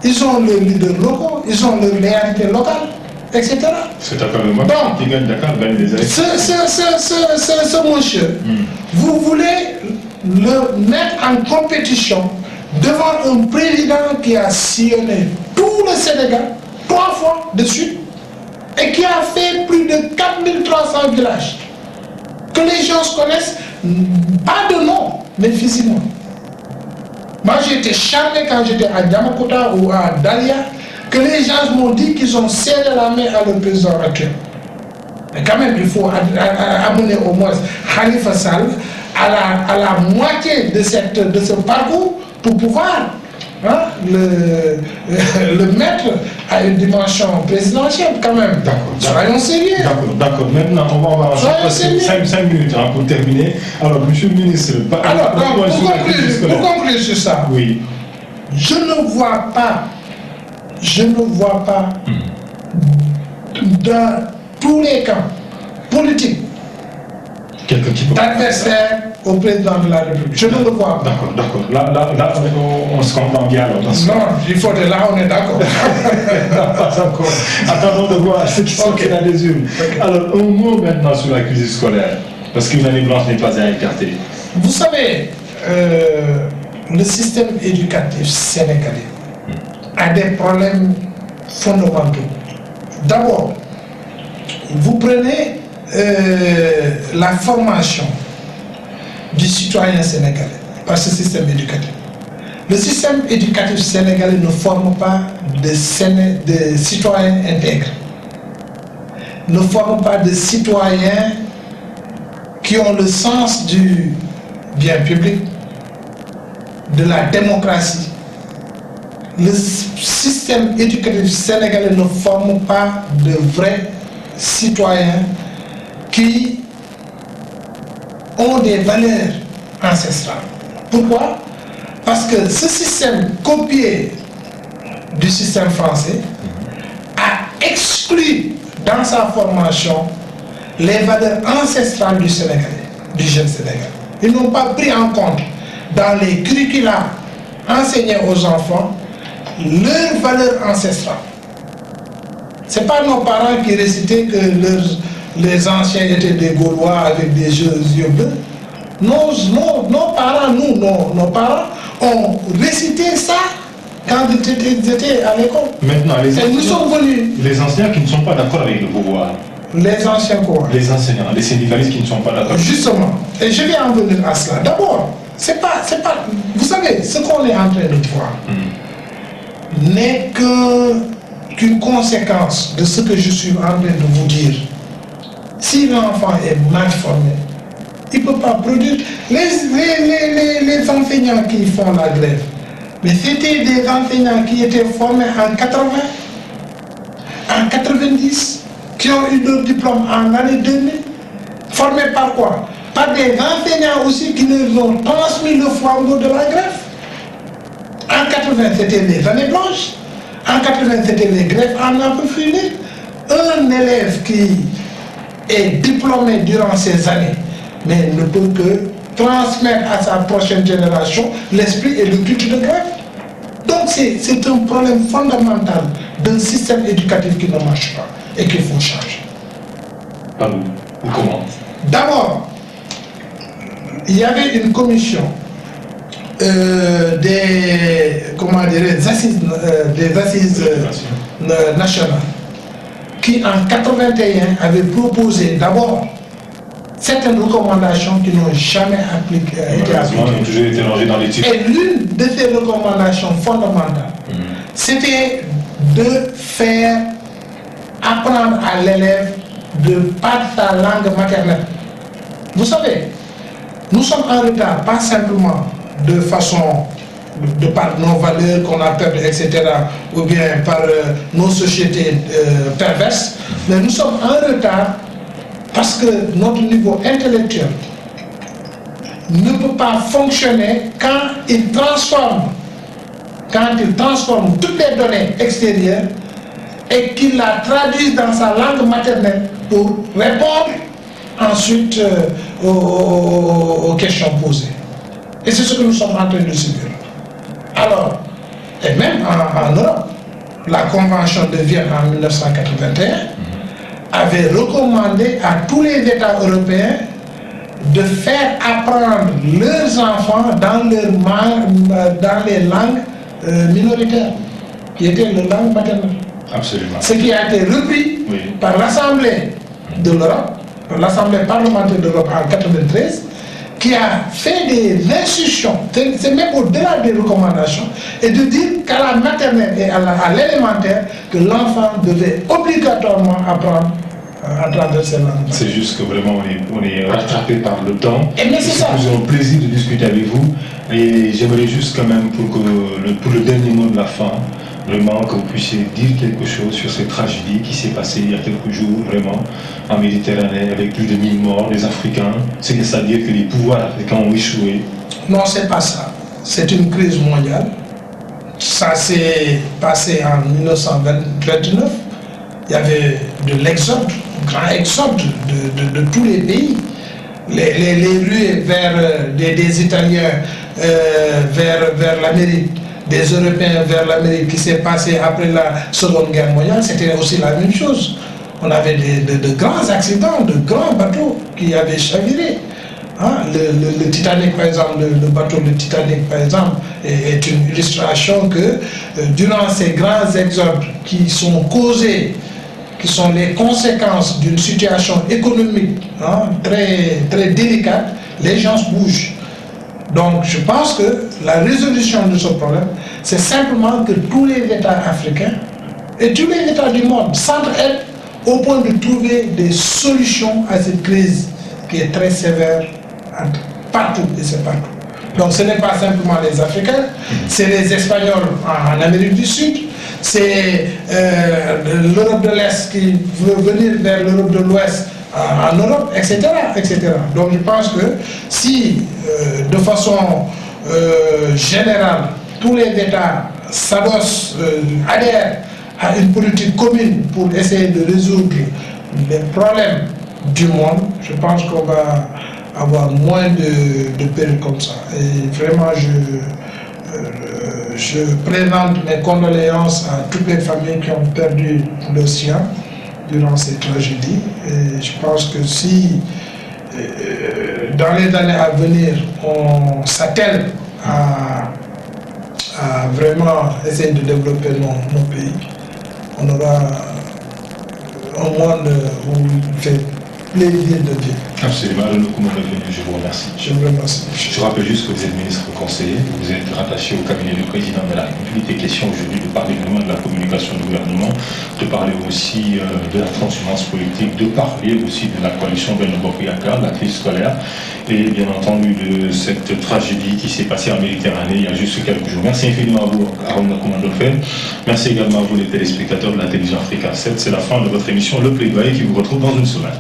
Ils ont leurs leaders locaux, ils ont leurs réalités locales, etc. C'est encore le monde qui gagne Dakar, gagne des élections. Ce monsieur, vous voulez le mettre en compétition devant un président qui a sillonné tout le Sénégal 3 fois de suite et qui a fait plus de 4300 villages. Que les gens se connaissent, pas de nom, mais physiquement. Moi, j'ai été charmé quand j'étais à Diamakouta ou à Dalia, que les gens m'ont dit qu'ils ont serré la main à le président actuel. Mais quand même, il faut amener au moins Khalifa Sall à la moitié de ce parcours pour pouvoir le mettre à une dimension présidentielle quand même. D'accord. Soyons sérieux. D'accord. Maintenant, on va avoir 5 minutes pour terminer. Alors, monsieur le ministre, pour conclure sur ça, oui. je ne vois pas dans tous les camps politiques d'adversaires au président de la République. Je ne le vois pas. D'accord. Là, on se comprend bien. Non, il faut que là, on est d'accord. Pas encore. Attendons de voir ce qui sont dans les urnes. Alors, un mot maintenant sur la cuisine scolaire, parce qu'une année blanche n'est pas à écarter. Vous savez, le système éducatif sénégalais a des problèmes fondamentaux. D'abord, vous prenez la formation du citoyen sénégalais par ce système éducatif. Le système éducatif sénégalais ne forme pas de citoyens intègres, ne forme pas de citoyens qui ont le sens du bien public, de la démocratie. Le système éducatif sénégalais ne forme pas de vrais citoyens qui ont des valeurs ancestrales. Pourquoi? Parce que ce système copié du système français a exclu dans sa formation les valeurs ancestrales du Sénégalais, du jeune Sénégalais. Ils n'ont pas pris en compte dans les curricula enseignés aux enfants leurs valeurs ancestrales. Ce n'est pas nos parents qui récitaient que les anciens étaient des Gaulois avec des yeux bleus. Nos parents, nos parents ont récité ça quand ils étaient à l'école. Maintenant, nous sommes venus. Les anciens qui ne sont pas d'accord avec le pouvoir. Les anciens quoi? Les enseignants, les syndicalistes qui ne sont pas d'accord. Justement, et je vais en venir à cela. D'abord, c'est pas, vous savez, ce qu'on est en train de voir n'est qu'une conséquence de ce que je suis en train de vous dire. Si l'enfant est mal formé, il ne peut pas produire. Les enseignants qui font la grève, mais c'était des enseignants qui étaient formés en 80, en 90, qui ont eu leur diplôme en l'année 2000. Formés par quoi? Par des enseignants aussi qui nous ont transmis le flambeau de la grève. En 80, c'était les années blanches. En 80, c'était les grèves en un peu fini. Un élève qui est diplômé durant ces années, mais ne peut que transmettre à sa prochaine génération l'esprit et le culte de grève. Donc c'est un problème fondamental d'un système éducatif qui ne marche pas et qu'il faut changer. Par où? Ou comment? D'abord, il y avait une commission des assises nationales qui en 81 avait proposé d'abord certaines recommandations qui n'ont jamais été appliquées. Et l'une de ces recommandations fondamentales, c'était de faire apprendre à l'élève de par sa langue maternelle. Vous savez, nous sommes en retard, pas simplement de façon, de par nos valeurs qu'on a perdues, etc., ou bien par nos sociétés perverses, mais nous sommes en retard parce que notre niveau intellectuel ne peut pas fonctionner quand il transforme toutes les données extérieures et qu'il la traduise dans sa langue maternelle pour répondre ensuite aux questions posées. Et c'est ce que nous sommes en train de subir. Alors, et même en Europe, la Convention de Vienne en 1981 avait recommandé à tous les États européens de faire apprendre leurs enfants dans les langues minoritaires, qui étaient les langues maternelles. Absolument. Ce qui a été repris par l'Assemblée de l'Europe, l'Assemblée parlementaire de l'Europe en 1993, qui a fait des institutions, c'est même au-delà des recommandations, et de dire qu'à la maternelle et à l'élémentaire, que l'enfant devait obligatoirement apprendre à travers ces langues. C'est juste que vraiment on est rattrapé par le temps. Et mais c'est ça. Nous avons le plaisir de discuter avec vous. Et j'aimerais juste quand même pour le dernier mot de la fin, vraiment que vous puissiez dire quelque chose sur cette tragédie qui s'est passée il y a quelques jours, vraiment, en Méditerranée, avec plus de 1000 morts, les Africains. C'est-à-dire que les pouvoirs africains ont échoué. Non, c'est pas ça. C'est une crise mondiale. Ça s'est passé en 1929. Il y avait de l'exode, un grand exode de tous les pays. Les rues vers des Italiens vers l'Amérique, des Européens vers l'Amérique, qui s'est passé après la Seconde Guerre mondiale, c'était aussi la même chose. On avait de grands accidents, de grands bateaux qui avaient chaviré. Hein, le Titanic, par exemple, le bateau de Titanic, par exemple, est une illustration que durant ces grands exodes qui sont causés, qui sont les conséquences d'une situation économique très, très délicate, les gens se bougent. Donc je pense que la résolution de ce problème, c'est simplement que tous les États africains et tous les États du monde s'entraident au point de trouver des solutions à cette crise qui est très sévère partout, et c'est partout. Donc ce n'est pas simplement les Africains, c'est les Espagnols en Amérique du Sud, c'est l'Europe de l'Est qui veut venir vers l'Europe de l'Ouest en Europe, etc., etc. Donc je pense que si de façon générale tous les États s'adossent, adhèrent à une politique commune pour essayer de résoudre les problèmes du monde, je pense qu'on va avoir moins de périls comme ça. Et vraiment, je présente mes condoléances à toutes les familles qui ont perdu le sien durant ces tragédies. Et je pense que si, dans les années à venir, on s'attelle à vraiment essayer de développer nos pays, on aura un monde où il fait plaisir de vivre. Absolument. Je vous remercie. Je vous remercie. Je rappelle juste que vous êtes ministre conseiller, vous êtes rattaché au cabinet du président de la République. Il est question aujourd'hui de parler vraiment de la communication du gouvernement, de parler aussi de la transhumance politique, de parler aussi de la coalition Benno Bokk Yakaar, de la crise scolaire, et bien entendu de cette tragédie qui s'est passée en Méditerranée il y a juste quelques jours. Merci infiniment à vous, Harouna Coumba Ndoffène. Merci également à vous, les téléspectateurs de la télévision Africa 7. C'est la fin de votre émission Le Plaidoyer qui vous retrouve dans une semaine.